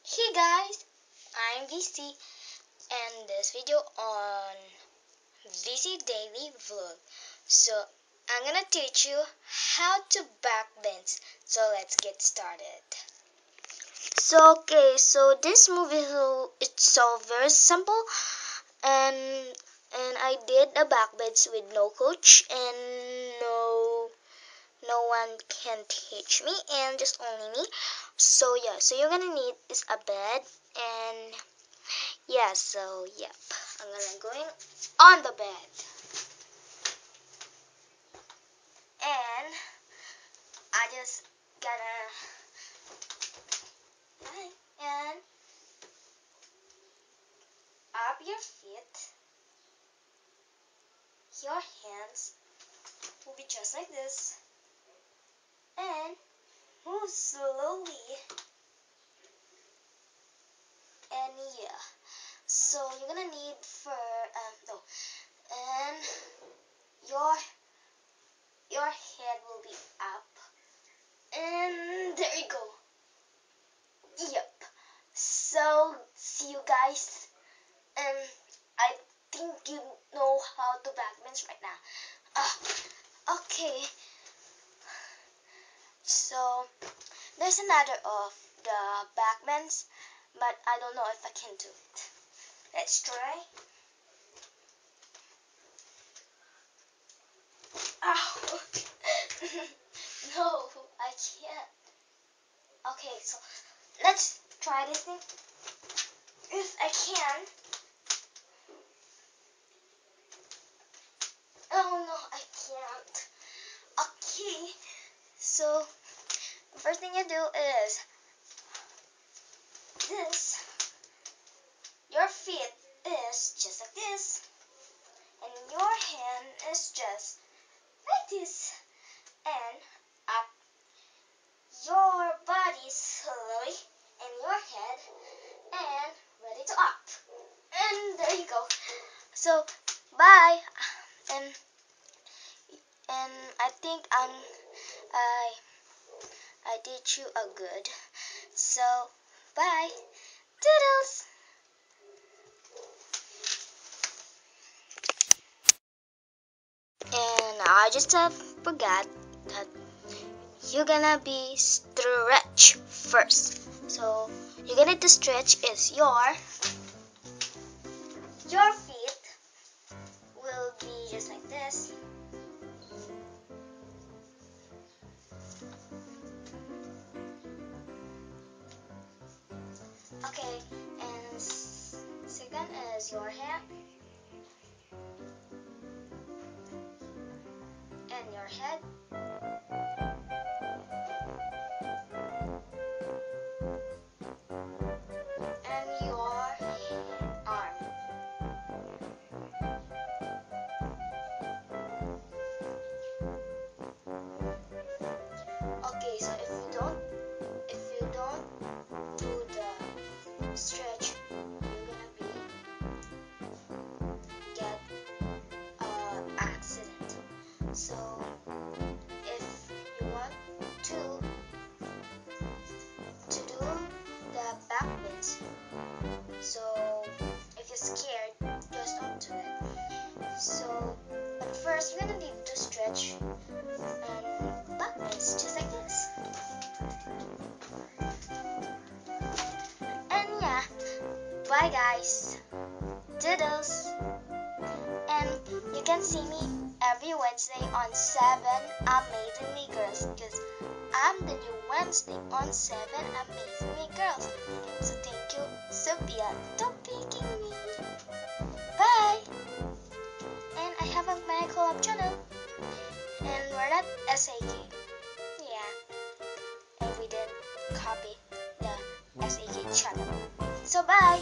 Hey guys, I'm VC and this video on VC Daily Vlog. So I'm gonna teach you how to backbends. So let's get started. So this movie it's so very simple and I did a backbends with no coach and no one can teach me and just only me. So you're gonna need is a bed and I'm gonna going on the bed and I just gonna lie and up your feet, your hands will be just like this and move slowly and so you're gonna need and your head will be up and there you go. Yep. So see you guys. I think you know how to backbench right now. Okay. So there's another of the backbends, but I don't know if I can do it. Let's try. Ow. No, I can't. Okay, so let's try this thing. If I can. Oh no, I can't. Okay, so the first thing you do is this. Your feet is just like this, and your hand is just like this, and up your body slowly, and your head, and ready to up, and there you go. So bye, and I think I did you a good. So bye, Toodles. And I just forgot that you're gonna be stretch first. So you're gonna to stretch is your feet will be just like this. Okay, and second is your hand and your head. And your arm. Okay, so if you don't do the stretch, you're gonna get accident. So if you want to do the backbends, so if you're scared, just don't do it. So but first you're gonna need to stretch and backbends just like this. And bye guys. Toodles. And you can see me every Wednesday on 7 Amazingly Girls because I'm the new Wednesday on 7 Amazingly Girls. So thank you, Sophia, for picking me. Bye. And I have my collab channel. And we're not SAK. Yeah. And we did copy the SAK channel. So bye.